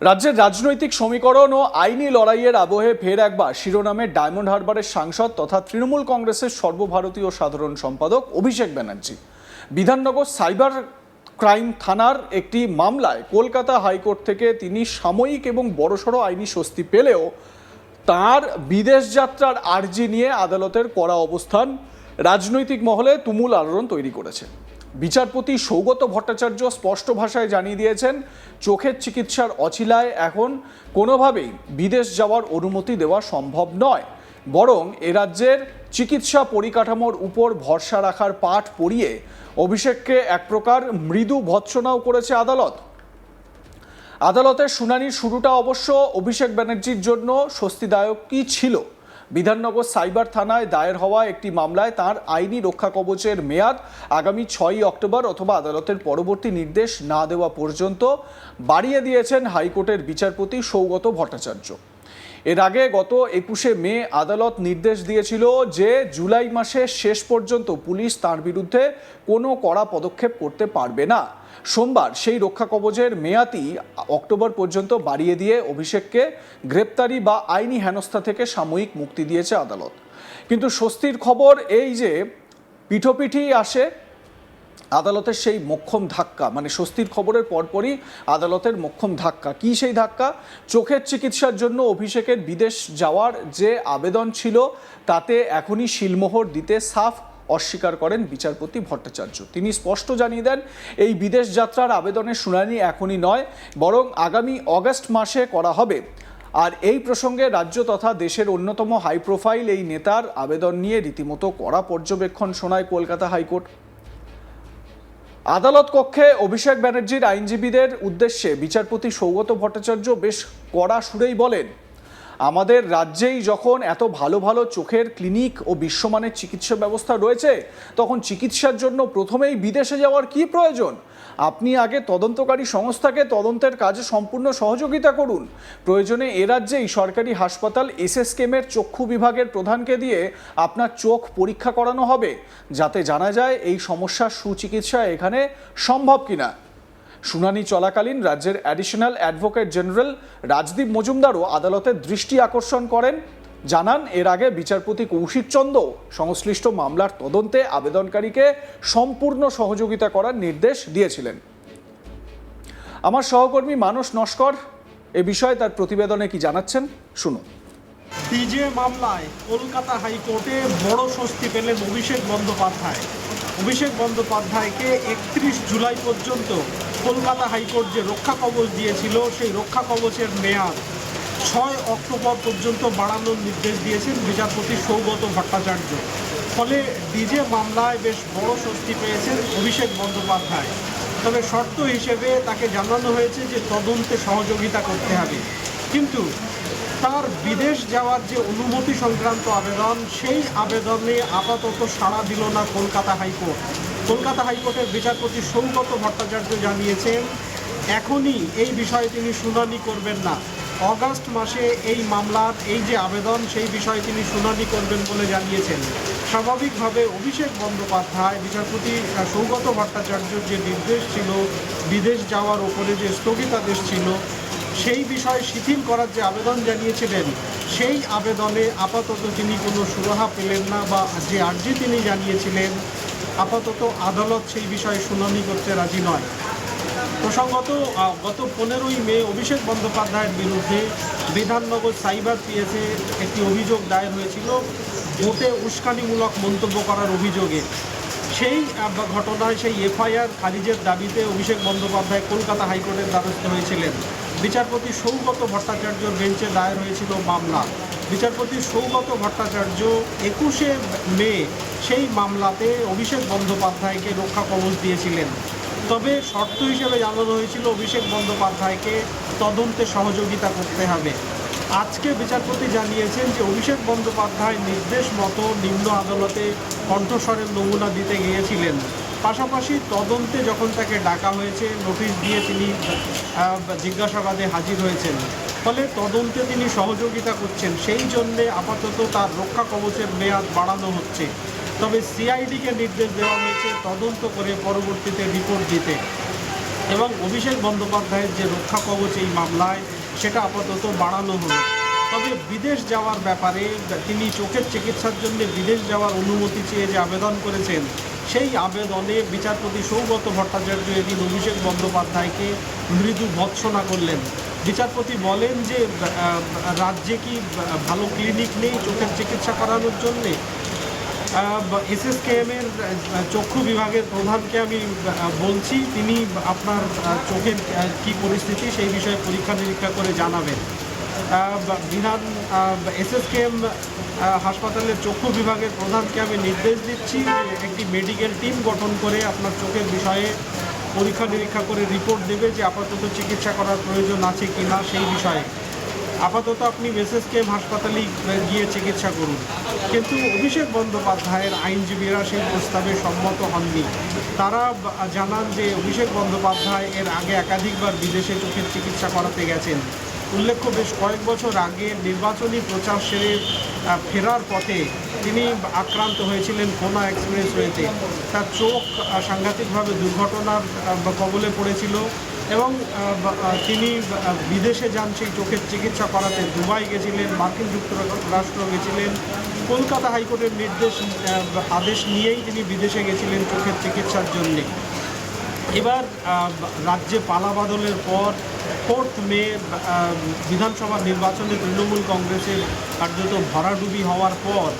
রাজ্যের রাজনৈতিক সমীকরণ ও আইনি লড়াইয়ের আবহে ফের একবার শিরোনামে ডায়মন্ড হারবারের সাংসদ তথা তৃণমূল কংগ্রেসের সর্বভারতীয় সাধারণ সম্পাদক অভিষেক ব্যানার্জি। বিধাননগর সাইবার ক্রাইম থানার একটি মামলায় কলকাতা হাইকোর্ট থেকে তিনি সাময়িক এবং বড়সড় আইনি স্বস্তি পেলেও তার বিদেশ যাত্রার আর্জি নিয়ে আদালতের কড়া অবস্থান রাজনৈতিক মহলে তুমুল আলোড়ন তৈরি করেছে। বিচারপতি সৌগত ভট্টাচার্য স্পষ্ট ভাষায় জানিয়ে দিয়েছেন, চোখের চিকিৎসার অছিলায় এখন কোনোভাবেই বিদেশ যাওয়ার অনুমতি দেওয়া সম্ভব নয়, বরং এ রাজ্যের চিকিৎসা পরিকাঠামোর উপর ভরসা রাখার পাঠ পড়িয়ে অভিষেককে এক প্রকার মৃদু ভৎসনাও করেছে আদালত। আদালতের শুনানির শুরুটা অবশ্য অভিষেক ব্যানার্জির জন্য স্বস্তিদায়ক কি ছিল। বিধাননগর সাইবার থানায় দায়ের হওয়া একটি মামলায় তার আইনি রক্ষা কবচের মেয়াদ আগামী 6ই অক্টোবর অথবা আদালতের পরবর্তী নির্দেশ না দেওয়া পর্যন্ত বাড়িয়ে দিয়েছেন হাইকোর্টের বিচারপতি সৌগত ভট্টাচার্য। এর আগে গত 21শে মে আদালত নির্দেশ দিয়েছিল যে জুলাই মাসের শেষ পর্যন্ত পুলিশ তার বিরুদ্ধে কোনো কড়া পদক্ষেপ করতে পারবে না। সোমবার সেই রক্ষা কবচের মেয়াদই অক্টোবর পর্যন্ত বাড়িয়ে দিয়ে অভিষেককে গ্রেপ্তারি বা আইনি হেনস্থা থেকে সাময়িক মুক্তি দিয়েছে আদালত। কিন্তু স্বস্তির খবর এই যে পিঠোপিঠি আসে আদালতের সেই মোক্ষম ধাক্কা, মানে স্বস্তির খবরের পরপরই আদালতের মোক্ষম ধাক্কা। কি সেই ধাক্কা? চোখের চিকিৎসার জন্য অভিষেকের বিদেশ যাওয়ার যে আবেদন ছিল তাতে এখনই শিলমোহর দিতে সাফ অস্বীকার করেন বিচারপতি ভট্টাচার্য। তিনি স্পষ্ট জানিয়ে দেন, এই বিদেশ যাত্রার আবেদনের শুনানি এখনই নয়, বরং আগামী অগস্ট মাসে করা হবে। আর এই প্রসঙ্গে রাজ্য তথা দেশের অন্যতম হাই প্রোফাইল এই নেতার আবেদন নিয়ে রীতিমতো কড়া পর্যবেক্ষণ শোনায় কলকাতা হাইকোর্ট। আদালত কক্ষে অভিষেক ব্যানার্জির আইনজীবীদের উদ্দেশ্যে বিচারপতি সৌগত ভট্টাচার্য বেশ কড়া সুরেই বলেন, আমাদের রাজ্যেই যখন এত ভালো ভালো চোখের ক্লিনিক ও বিশ্বমানের চিকিৎসা ব্যবস্থা রয়েছে, তখন চিকিৎসার জন্য প্রথমেই বিদেশে যাওয়ার কি প্রয়োজন? আপনি আগে তদন্তকারী সংস্থাকে তদন্তের কাজে সম্পূর্ণ সহযোগিতা করুন। প্রয়োজনে এ রাজ্যেই সরকারি হাসপাতাল এসএসকেএমের চক্ষু বিভাগের প্রধানকে দিয়ে আপনার চোখ পরীক্ষা করানো হবে, যাতে জানা যায় এই সমস্যার সুচিকিৎসা এখানে সম্ভব কিনা। শুনানি চলাকালীন রাজ্যের অ্যাডিশনাল অ্যাডভোকেট জেনারেল রাজদীপ মজুমদারও আদালতের দৃষ্টি আকর্ষণ করেন। জানান, এর আগে বিচারপতি কৌশিক চন্দ্র সংশ্লিষ্ট মামলার তদন্তে আবেদনকারীকে সম্পূর্ণ সহযোগিতা করার নির্দেশ দিয়েছিলেন। আমার সহকর্মী মানস নস্কর এ বিষয়ে তার প্রতিবেদনে কি জানাচ্ছেন শুনুন। পিজে মামলায় কলকাতা হাইকোর্টে বড় স্বস্তি পেলেন অভিষেক বন্দ্যোপাধ্যায়। অভিষেক বন্দ্যোপাধ্যায়কে 31 জুলাই পর্যন্ত কলকাতা হাইকোর্ট যে রক্ষা কবচ দিয়েছিল, সেই রক্ষা কবচের মেয়াদ 6 অক্টোবর পর্যন্ত বাড়ানোর নির্দেশ দিয়েছেন বিচারপতি সৌগত ভট্টাচার্য। ফলে ডিজে মামলায় বেশ বড় স্বস্তি পেয়েছেন অভিষেক বন্দ্যোপাধ্যায়। তবে শর্ত হিসেবে তাকে জানানো হয়েছে যে তদন্তে সহযোগিতা করতে হবে, কিন্তু তার বিদেশ যাওয়ার যে অনুমতি সংক্রান্ত আবেদন, সেই আবেদনে আপাতত সাড়া দিল না কলকাতা হাইকোর্ট। কলকাতা হাইকোর্টের বিচারপতি সৌগত ভট্টাচার্য জানিয়েছেন, এখনই এই বিষয়ে তিনি শুনানি করবেন না। অগাস্ট মাসে এই মামলার এই যে আবেদন, সেই বিষয়ে তিনি শুনানি করবেন বলে জানিয়েছেন। স্বাভাবিকভাবে অভিষেক বন্দ্যোপাধ্যায় বিচারপতি সৌগত ভট্টাচার্যর যে নির্দেশ ছিল, বিদেশ যাওয়ার ওপরে যে স্থগিতাদেশ ছিল, সেই বিষয়ে শিথিল করার যে আবেদন জানিয়েছিলেন, সেই আবেদনে আপাতত তিনি কোনো সুরাহা পেলেন না, বা যে আর্জি তিনি জানিয়েছিলেন আপাতত আদালত সেই বিষয়ে শুনানি করতে রাজি নয়। প্রসঙ্গত গত 15ই মে অভিষেক বন্দ্যোপাধ্যায়ের বিরুদ্ধে বিধাননগর সাইবার পিএসে একটি অভিযোগ দায়ের হয়েছিল ভোটে উস্কানিমূলক মন্তব্য করার অভিযোগে। সেই ঘটনায় সেই এফআইআর খারিজের দাবিতে অভিষেক বন্দ্যোপাধ্যায় কলকাতা হাইকোর্টের দ্বারস্থ হয়েছিলেন। বিচারপতি সৌগত ভট্টাচার্যর বেঞ্চে দায়ের হয়েছিল মামলা। বিচারপতি সৌগত ভট্টাচার্য 21শে মে সেই মামলাতে অভিষেক বন্দ্যোপাধ্যায়কে রক্ষা কবচ দিয়েছিলেন। তবে শর্ত হিসেবে জানানো হয়েছিল অভিষেক বন্দ্যোপাধ্যায়কে তদন্তে সহযোগিতা করতে হবে। আজকে বিচারপতি জানিয়েছেন যে অভিষেক বন্দ্যোপাধ্যায় নির্দেশ মতো নিম্ন আদালতে কণ্ঠস্বরের নমুনা দিতে গিয়েছিলেন। পাশাপাশি তদন্তে যখন তাকে ডাকা হয়েছে, নোটিশ দিয়ে তিনি জিজ্ঞাসাবাদে হাজির হয়েছেন। ফলে তদন্তে তিনি সহযোগিতা করছেন, সেই জন্যে আপাতত তার রক্ষা কবচের মেয়াদ বাড়ানো হচ্ছে। তবে সিআইডিকে নির্দেশ দেওয়া হয়েছে তদন্ত করে পরবর্তীতে রিপোর্ট দিতে। এবং অভিষেক বন্দ্যোপাধ্যায়ের যে রক্ষা কবচ এই মামলায় সেটা আপাতত বাড়ানো হলো। তবে বিদেশ যাওয়ার ব্যাপারে তিনি চোখের চিকিৎসার জন্য বিদেশ যাওয়ার অনুমতি চেয়ে যে আবেদন করেছেন, সেই আবেদনে বিচারপতি সৌগত ভট্টাচার্য এদিন অভিষেক বন্দ্যোপাধ্যায়কে মৃদু ভৎসনা করলেন। বিচারপতি বলেন যে রাজ্যে কি ভালো ক্লিনিক নেই চোখের চিকিৎসা করানোর জন্যে? এসএসকেএমের চক্ষু বিভাগের প্রধানকে আমি বলছি, তিনি আপনার চোখের কী পরিস্থিতি সেই বিষয়ে পরীক্ষা নিরীক্ষা করে জানাবেন। বিধান এসএসকেএম হাসপাতালের চক্ষু বিভাগের প্রধানকে আমি নির্দেশ দিচ্ছি যে একটি মেডিকেল টিম গঠন করে আপনার চোখের বিষয়ে পরীক্ষা নিরীক্ষা করে রিপোর্ট দেবে যে আপাতত চিকিৎসা করার প্রয়োজন আছে কি না সেই বিষয়ে। আপাতত আপনি এসএসকেএম হাসপাতালেই গিয়ে চিকিৎসা করুন। কিন্তু অভিষেক বন্দ্যোপাধ্যায়ের আইনজীবীরা সেই প্রস্তাবে সম্মত হননি। তারা জানান যে অভিষেক বন্দ্যোপাধ্যায় এর আগে একাধিকবার বিদেশে চোখের চিকিৎসা করাতে গেছেন। উল্লেখ্য, বেশ কয়েক বছর আগে নির্বাচনী প্রচার সেরে ফেরার পথে তিনি আক্রান্ত হয়েছিলেন কোনা এক্সপ্রেসওয়েতে। তার চোখ সাংঘাতিকভাবে দুর্ঘটনার কবলে পড়েছিল এবং তিনি বিদেশে যান সেই চোখের চিকিৎসা করাতে। দুবাই গেছিলেন, মার্কিন যুক্তরাষ্ট্র গেছিলেন। কলকাতা হাইকোর্টের আদেশ নিয়েই তিনি বিদেশে গেছিলেন চোখের চিকিৎসার জন্যে। এবার রাজ্যে পালাবদলের পর 4 মে বিধানসভা নির্বাচনে তৃণমূল কংগ্রেসের কার্যত ভরাডুবি হওয়ার পর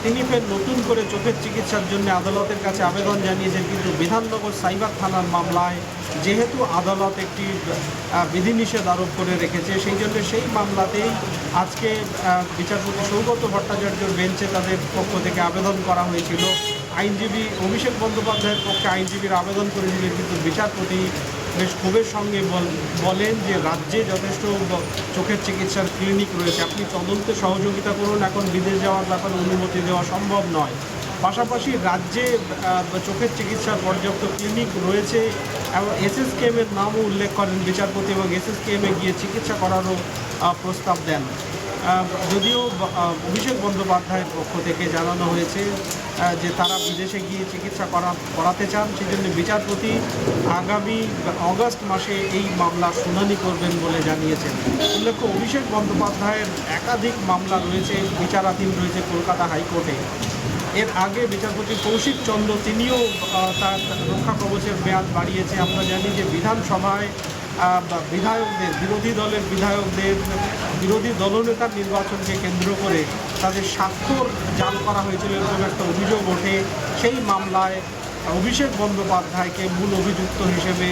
তিনি ফের নতুন করে চোখের চিকিৎসার জন্য আদালতের কাছে আবেদন জানিয়েছেন। কিন্তু বিধাননগর সাইবার থানার মামলায় যেহেতু আদালত একটি বিধিনিষেধ আরোপ করে রেখেছে, সেই জন্য সেই মামলাতেই আজকে বিচারপতি সৌগত ভট্টাচার্যর বেঞ্চে তাদের পক্ষ থেকে আবেদন করা হয়েছিল। আইনজীবী অভিষেক বন্দ্যোপাধ্যায়ের পক্ষে আইনজীবীরা আবেদন করেছিলেন, কিন্তু বিচারপতি বেশ ক্ষোভের সঙ্গে বলেন যে রাজ্যে যথেষ্ট চোখের চিকিৎসার ক্লিনিক রয়েছে, আপনি তদন্তে সহযোগিতা করুন, এখন বিদেশ যাওয়ার ব্যাপারে অনুমতি দেওয়া সম্ভব নয়। পাশাপাশি রাজ্যে চোখের চিকিৎসার পর্যাপ্ত ক্লিনিক রয়েছে এবং এসএসকেএমের নামও উল্লেখ করেন বিচারপতি এবং এসএসকেএমে গিয়ে চিকিৎসা করারও প্রস্তাব দেন। যদিও অভিষেক বন্দ্যোপাধ্যায়ের পক্ষ থেকে জানানো হয়েছে যে তারা বিদেশে গিয়ে চিকিৎসা করাতে চান, সেই জন্য বিচারপতি আগামী অগস্ট মাসে এই মামলার শুনানি করবেন বলে জানিয়েছেন। উল্লেখ্য, অভিষেক বন্দ্যোপাধ্যায়ের একাধিক মামলা রয়েছে, বিচারাধীন রয়েছে কলকাতা হাইকোর্টে। এর আগে বিচারপতি কৌশিক চন্দ্র তিনিও তার রক্ষা কবচের মেয়াদ বাড়িয়েছে। আমরা জানি যে বিধানসভায় বিধায়কদের, বিরোধী দলনেতার নির্বাচনকে কেন্দ্র করে তাদের স্বাক্ষর জাল করা হয়েছিল এরকম একটা অভিযোগ ওঠে। সেই মামলায় অভিষেক বন্দ্যোপাধ্যায়কে মূল অভিযুক্ত হিসেবে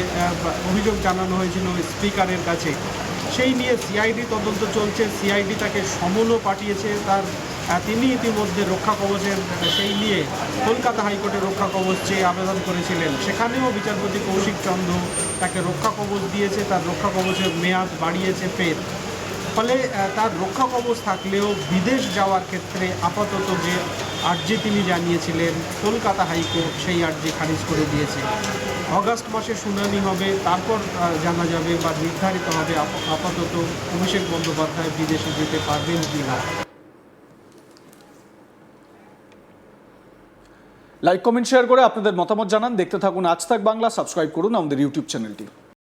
অভিযোগ জানানো হয়েছিল স্পিকারের কাছে। সেই নিয়ে সিআইডি তদন্ত চলছে, সিআইডি তাকে সমনও পাঠিয়েছে। তিনি ইতিমধ্যে রক্ষা কবচের সেই নিয়ে কলকাতা হাইকোর্টে রক্ষা কবচ চেয়ে আবেদন করেছিলেন। সেখানেও বিচারপতি কৌশিক চন্দ্র তাকে রক্ষা কবচ দিয়েছে, তার রক্ষা কবচের মেয়াদ বাড়িয়েছে ফের। ফলে তার রক্ষা কবচ থাকলেও বিদেশ যাওয়ার ক্ষেত্রে আপাতত যে আর্জি তিনি জানিয়েছিলেন কলকাতা হাইকোর্ট সেই আর্জি খারিজ করে দিয়েছে। অগাস্ট মাসে শুনানি হবে, তারপর জানা যাবে বা নির্ধারিত হবে আপাতত অভিষেক বন্দ্যোপাধ্যায় বিদেশে যেতে পারবেন কি না। লাইক, কমেন্ট, শেয়ার করে আপনাদের মতামত জানান। দেখতে থাকুন আজ তাক বাংলা। সাবস্ক্রাইব করুন আমাদের ইউটিউব চ্যানেলটি।